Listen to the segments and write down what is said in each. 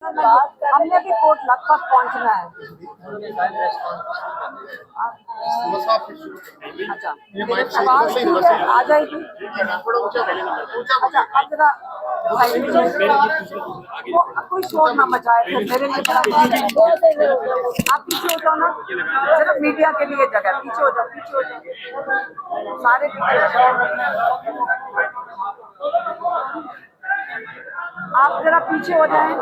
हमने भी कोर्ट लगभग पहुंचना है। अच्छा, आवाज ठीक है, आ जाएगी। अच्छा, अब जरा कोई शोर ना मचाए, फिर मेरे लिए बड़ा आप पीछे हो जाओ ना, जरा मीडिया के लिए जगह, पीछे हो जाओ, पीछे हो जाओ, सारे पीछे हो जाओ, आप जरा पीछे हो जाएं,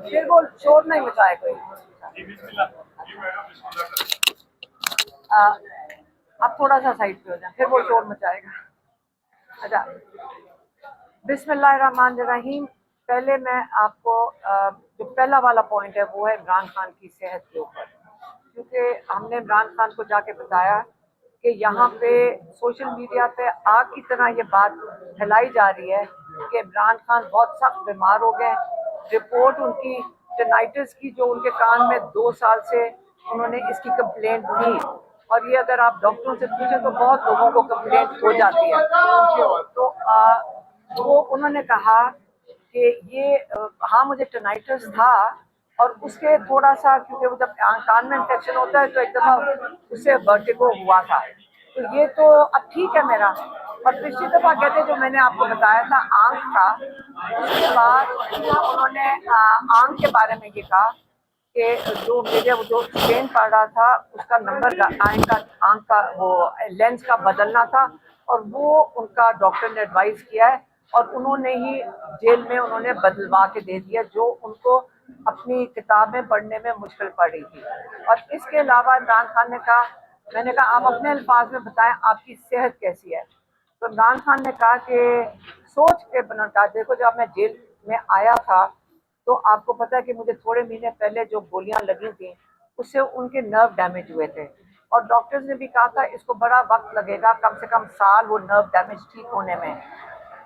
फिर वो शोर नहीं मचाए कोई। आप थोड़ा सा साइड पे हो जाए, फिर वो शोर मचाएगा। अच्छा, बिस्मिल्लाहिर्रहमानिर्रहीम। पहले मैं आपको जो पहला वाला पॉइंट है वो है इमरान खान की सेहत के ऊपर, क्योंकि हमने इमरान खान को जाके बताया कि यहाँ पे सोशल मीडिया पे आग की तरह ये बात फैलाई जा रही है कि इमरान खान बहुत सख्त बीमार हो गए। रिपोर्ट उनकी टेनाइटिस की जो उनके कान में 2 साल से उन्होंने इसकी कंप्लेंट थी, और ये अगर आप डॉक्टरों से पूछें तो बहुत लोगों को कंप्लेंट हो जाती है। तो वो उन्होंने कहा कि ये हाँ मुझे टेनाइटिस था, और उसके थोड़ा सा क्योंकि वो जब कान में इन्फेक्शन होता है तो एक दफ़ा उससे वर्टिगो हुआ था, तो ये तो अब ठीक है मेरा। और पिछली दफ़ा कहते जो मैंने आपको बताया था आंख का, उसके बाद उन्होंने आंख के बारे में ये कहा कि जो मेरे जो स्टेन पड़ रहा था उसका नंबर आंख का वो लेंस का बदलना था, और वो उनका डॉक्टर ने एडवाइस किया है, और उन्होंने ही जेल में उन्होंने बदलवा के दे दिया जो उनको अपनी किताबें पढ़ने में मुश्किल पड़ रही थी। और इसके अलावा इमरान खान ने कहा, मैंने कहा आप अपने अल्फाज में बताएं आपकी सेहत कैसी है। तो इमरान खान ने कहा कि सोच के बना कहा, देखो जब मैं जेल में आया था तो आपको पता है कि मुझे थोड़े महीने पहले जो गोलियां लगी थी उससे उनके नर्व डैमेज हुए थे, और डॉक्टर्स ने भी कहा था इसको बड़ा वक्त लगेगा, कम से कम साल वो नर्व डैमेज ठीक होने में।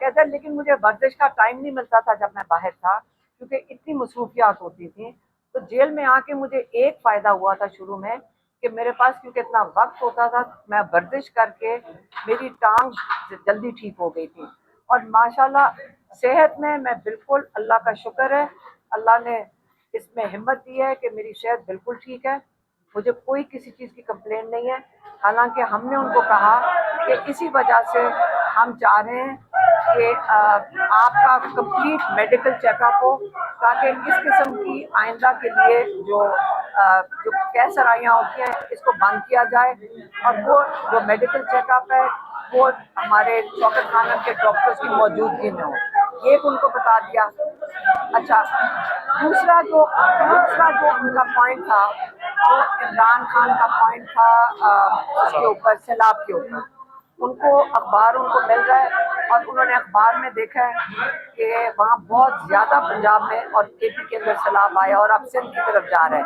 कहता है लेकिन मुझे वर्जिश का टाइम नहीं मिलता था जब मैं बाहर था, क्योंकि इतनी मसरूफियात होती थी। तो जेल में आके मुझे एक फ़ायदा हुआ था शुरू में कि मेरे पास क्योंकि इतना वक्त होता था, मैं वर्जिश करके मेरी टांग जल्दी ठीक हो गई थी। और माशाल्लाह सेहत में मैं बिल्कुल, अल्लाह का शुक्र है, अल्लाह ने इसमें हिम्मत दी है कि मेरी सेहत बिल्कुल ठीक है, मुझे कोई किसी चीज़ की कंप्लेन नहीं है। हालांकि हमने उनको कहा कि इसी वजह से हम चाह रहे हैं कि आपका कंप्लीट मेडिकल चेकअप हो, ताकि इस किस्म की आइंदा के लिए जो कैसराइयाँ होती हैं इसको बंद किया जाए, और वो जो मेडिकल चेकअप है वो हमारे शौकत खानम के डॉक्टर्स की मौजूदगी में हो, ये उनको बता दिया। अच्छा, दूसरा जो उनका पॉइंट था वो इमरान खान का पॉइंट था उसके ऊपर, सैलाब के ऊपर। उनको अखबार उनको मिल रहा है, और उन्होंने अखबार में देखा है कि वहाँ बहुत ज़्यादा पंजाब में और केपी के अंदर सैलाब आया और अब सिंध की तरफ जा रहा है।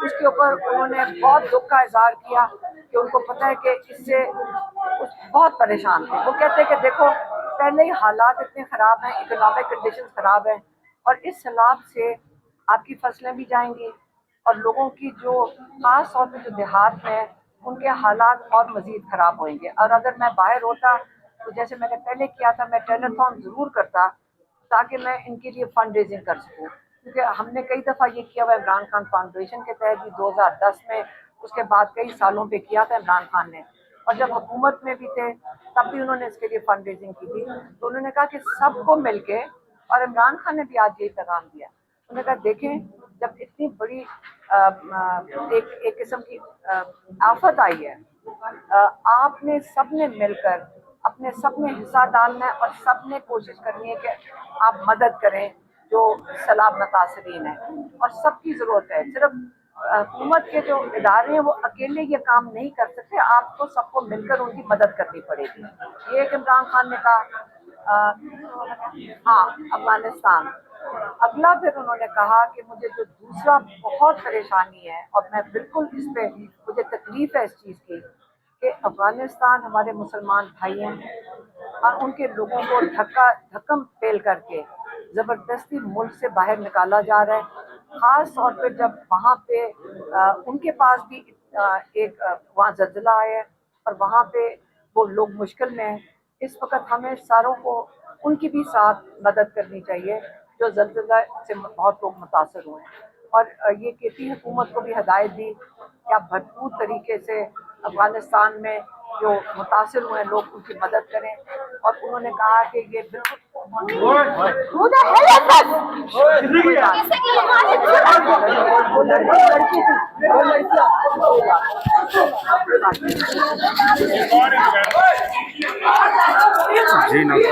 उसके ऊपर उन्होंने बहुत दुख का इजहार किया कि उनको पता है कि इससे बहुत परेशान थे। वो कहते हैं कि देखो पहले ही हालात इतने ख़राब हैं, इकोनॉमिक कंडीशन ख़राब है, और इस सैलाब से आपकी फसलें भी जाएंगी, और लोगों की जो खास तौर पे जो देहात में है उनके हालात और मज़ीद ख़राब होंगे। और अगर मैं बाहर होता तो जैसे मैंने पहले किया था, मैं टेलीथॉन ज़रूर करता ताकि मैं इनके लिए फंड रेजिंग कर सकूँ, क्योंकि हमने कई दफ़ा ये किया हुआ इमरान खान फाउंडेशन के तहत भी 2010 में, उसके बाद कई सालों पे किया था इमरान खान ने, और जब हुकूमत में भी थे तब भी उन्होंने इसके लिए फंड रेजिंग की थी। तो उन्होंने कहा कि सबको मिल के, और इमरान खान ने भी आज यही पैगाम दिया, उन्होंने कहा देखें जब इतनी बड़ी एक किस्म की आफत आई है, आपने सबने मिलकर अपने सबने हिस्सा डालना है, और सबने कोशिश करनी है कि आप मदद करें जो सैलाब मुतासरीन है, और सबकी ज़रूरत है। सिर्फ हुकूमत के जो इदारे हैं वो अकेले ये काम नहीं कर सकते, आपको सबको मिलकर उनकी मदद करनी पड़ेगी। ये एक इमरान खान ने कहा। हाँ, अफगानिस्तान। अगला फिर उन्होंने कहा कि मुझे जो दूसरा बहुत परेशानी है, और मैं बिल्कुल इस पे मुझे तकलीफ है इस चीज़ की, कि अफगानिस्तान हमारे मुसलमान भाई हैं, और उनके लोगों को धक्कम पेल करके ज़बरदस्ती मुल्क से बाहर निकाला जा रहा है। ख़ास तौर पे जब वहाँ पे उनके पास भी वहाँ ज़लज़ला आया है, और वहाँ पे वो लोग मुश्किल में हैं। इस वक्त हमें सारों को उनकी भी साथ मदद करनी चाहिए, जो ज़लज़ला से बहुत लोग मुतासर हुए हैं। और ये केपी हुकूमत को भी हदायत दी कि आप भरपूर तरीके से अफगानिस्तान में जो मुतासर हुए हैं लोग उनकी मदद करें। और उन्होंने कहा कि ये जी नाज़रीन, जी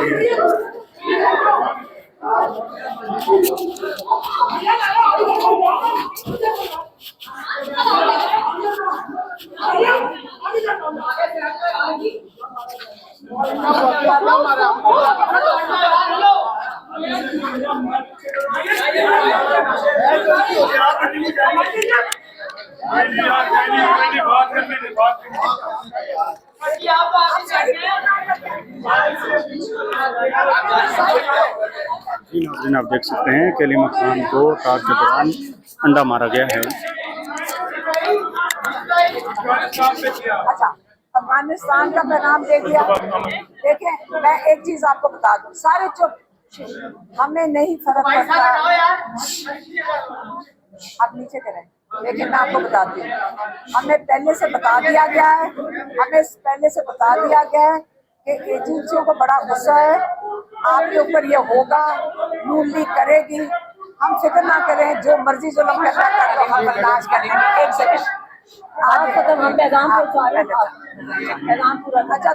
नाज़रीन, आप देख सकते हैं कलीमा खान को टाक के दौरान अंडा मारा गया है। अच्छा, अफगानिस्तान का पैगाम दे दिया। देखें, मैं एक चीज आपको बता दूं, सारे चुप, हमें नहीं फर्क पड़ता। आप नीचे करें, लेकिन मैं आपको बताती हूँ, हमें पहले से बता दिया गया है, हमें पहले से बता दिया गया है कि एजेंसियों को बड़ा गुस्सा है, आपके ऊपर ये होगा, नून लीग करेगी। हम फिक्र ना करें, जो मर्जी जुल्म करना कर लो, हम बर्दाश्त कर लेंगे। एक सेकंड, आज खत्म, हम पैगाम पूरा। अच्छा,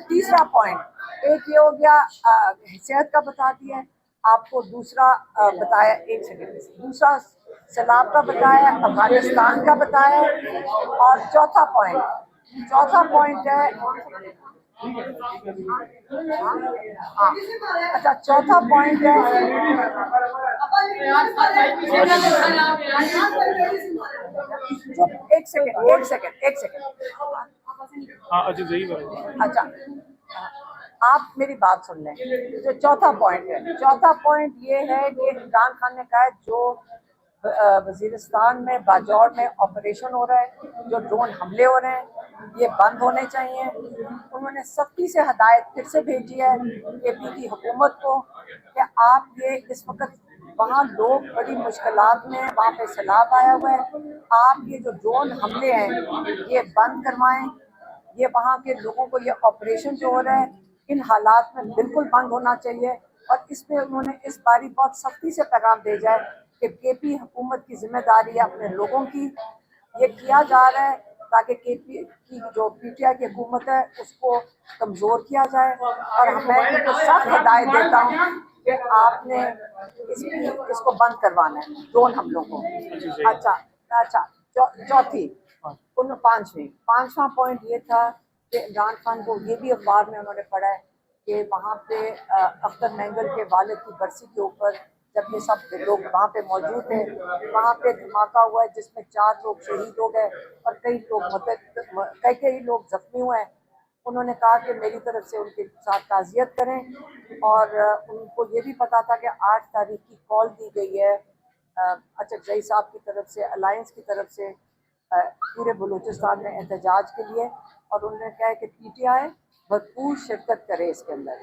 तीसरा पॉइंट, एक ये हो गया सेहत का बता दिया आपको, दूसरा बताया, एक सेकंड, दूसरा सैलाब का बताया, अफगानिस्तान का बताया, और चौथा पॉइंट है, अच्छा चौथा पॉइंट है, एक सेकंड, अच्छा आप मेरी बात सुन लें। जो चौथा पॉइंट ये है कि इमरान खान ने कहा है जो वजीरिस्तान में बाजौड़ में ऑपरेशन हो रहा है, जो ड्रोन हमले हो रहे हैं, ये बंद होने चाहिए। उन्होंने सख्ती से हदायत फिर से भेजी है केपी की हुकूमत को कि आप ये इस वक्त वहाँ लोग बड़ी मुश्किलात में, वहाँ पे सैलाब आया हुआ है, आप ये जो ड्रोन हमले हैं ये बंद करवाएं। ये वहाँ के लोगों को ये ऑपरेशन जो हो रहा है इन हालात में बिल्कुल बंद होना चाहिए। और इसमें उन्होंने इस बारी बहुत सख्ती से पैगाम भेजा है कि केपी हुकूमत की जिम्मेदारी है अपने लोगों की, ये किया जा रहा है ताकि केपी की जो पीटीआई की हुकूमत है उसको कमज़ोर किया जाए। और मैं इनको सख्त हिदायत देता हूँ कि आपने इसको बंद करवाना है, ड्रोन हमलों को। अच्छा, चौथी पांचवा पॉइंट ये था कि इमरान खान को ये भी अखबार में उन्होंने पढ़ा है कि वहाँ पे अख्तर मैंगल के वालिद की बरसी के ऊपर जब ये सब लोग वहाँ पे मौजूद थे, वहाँ पे धमाका हुआ है जिसमें 4 लोग शहीद हो गए और कई लोग जख्मी हुए हैं। उन्होंने कहा कि मेरी तरफ से उनके साथ ताज़ियत करें। और उनको ये भी पता था कि 8 तारीख की कॉल दी गई है अचकजई साहब की तरफ से, अलायंस की तरफ से पूरे बलूचिस्तान में एहतजाज के लिए। और उन्होंने कहा है कि पीटीआई भरपूर शिरकत करे इसके अंदर।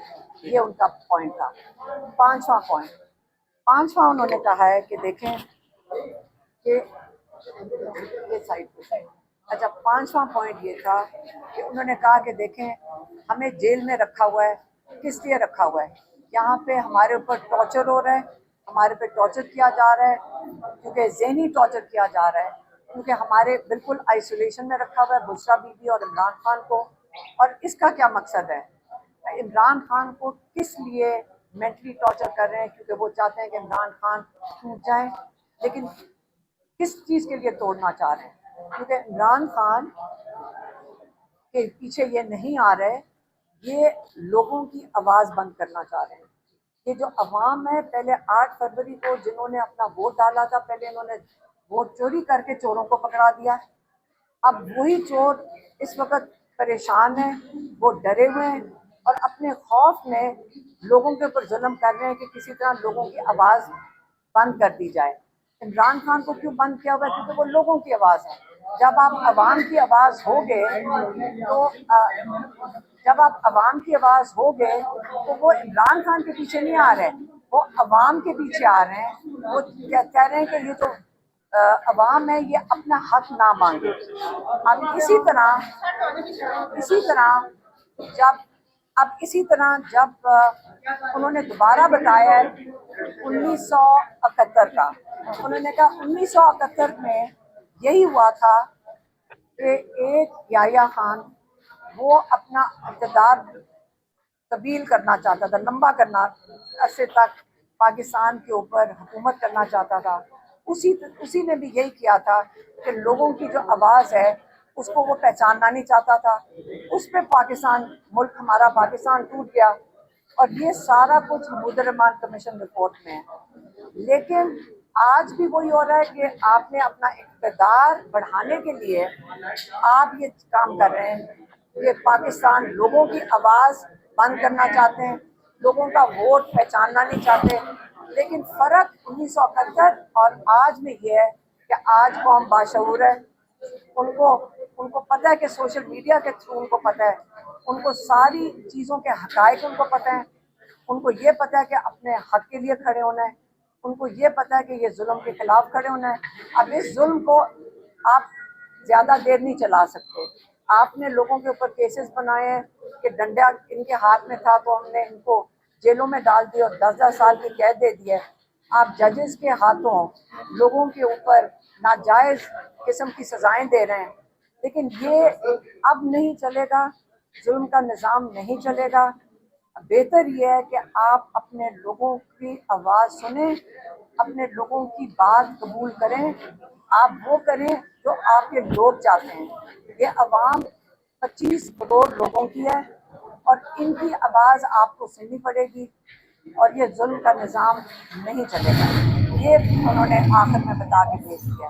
ये उनका पॉइंट था। पांचवा उन्होंने कहा है कि देखें कि ये साइड अच्छा, पांचवा पॉइंट ये था कि उन्होंने कहा कि देखें हमें जेल में रखा हुआ है, किस लिए रखा हुआ है? यहाँ पे हमारे ऊपर टॉर्चर हो रहा है, हमारे पे टॉर्चर किया जा रहा है, क्योंकि ज़हनी टॉर्चर किया जा रहा है, क्योंकि हमारे बिल्कुल आइसोलेशन में रखा हुआ है बुशरा बीबी और इमरान खान को। और इसका क्या मकसद है? इमरान खान को किस लिए मेंटली टॉर्चर कर रहे हैं? क्योंकि वो चाहते हैं कि इमरान खान टूट जाए। लेकिन किस चीज़ के लिए तोड़ना चाह रहे हैं? क्योंकि इमरान खान के पीछे ये नहीं आ रहे, ये लोगों की आवाज़ बंद करना चाह रहे हैं। ये जो अवाम है, पहले 8 फरवरी को जिन्होंने अपना वोट डाला था, पहले इन्होंने वोट चोरी करके चोरों को पकड़ा दिया। अब वही चोर इस वक्त परेशान हैं, वो डरे हुए हैं और अपने खौफ में लोगों के ऊपर जुल्म कर रहे हैं कि किसी तरह लोगों की आवाज़ बंद कर दी जाए। इमरान खान को क्यों बंद किया हुआ है? क्योंकि वो लोगों की आवाज़ है। जब आप अवाम की आवाज़ होगे तो जब आप अवाम की आवाज़ होगे तो वो इमरान खान के पीछे नहीं आ रहे, वो अवाम के पीछे आ रहे हैं, वो कह रहे हैं कि ये जो अवाम है ये अपना हक ना मांगे। अब इसी तरह जब उन्होंने दोबारा बताया 1971 का, उन्होंने कहा 1971 में यही हुआ था कि एक याह्या खान वो अपना इक़्तिदार तब्दील करना चाहता था, लंबा करना अरसे तक पाकिस्तान के ऊपर हुकूमत करना चाहता था। उसी ने भी यही किया था कि लोगों की जो आवाज़ है उसको वो पहचानना नहीं चाहता था। उस पर पाकिस्तान, मुल्क हमारा पाकिस्तान टूट गया, और ये सारा कुछ महमूद रहमान कमीशन रिपोर्ट में है। लेकिन आज भी वही हो रहा है कि आपने अपना इक़्तिदार बढ़ाने के लिए आप ये काम कर रहे हैं कि पाकिस्तान लोगों की आवाज़ बंद करना चाहते हैं, लोगों का वोट पहचानना नहीं चाहते। लेकिन फ़र्क 1971 और आज में ये है कि आज कौम बाशऊर है, उनको पता है कि सोशल मीडिया के थ्रू उनको पता है, उनको सारी चीज़ों के हक़ाइक़ उनको पता है, उनको ये पता है कि अपने हक़ के लिए खड़े होना है, उनको ये पता है कि ये जुल्म के ख़िलाफ़ खड़े होना है। अब इस जुल्म को आप ज़्यादा देर नहीं चला सकते। आपने लोगों के ऊपर केसेस बनाए हैं कि डंडा इनके हाथ में था तो हमने इनको जेलों में डाल दिया और 10-10 साल की कैद दे दी है। आप जजेस के हाथों लोगों के ऊपर नाजायज़ किस्म की सज़ाएं दे रहे हैं। लेकिन ये अब नहीं चलेगा, जुल्म का निज़ाम नहीं चलेगा। बेहतर ये है कि आप अपने लोगों की आवाज़ सुनें, अपने लोगों की बात कबूल करें, आप वो करें जो आपके लोग चाहते हैं। ये अवाम 25 करोड़ लोगों की है और इनकी आवाज़ आपको सुननी पड़ेगी, और ये जुल्म का निज़ाम नहीं चलेगा। ये उन्होंने आखिर में बता के भेज दिया।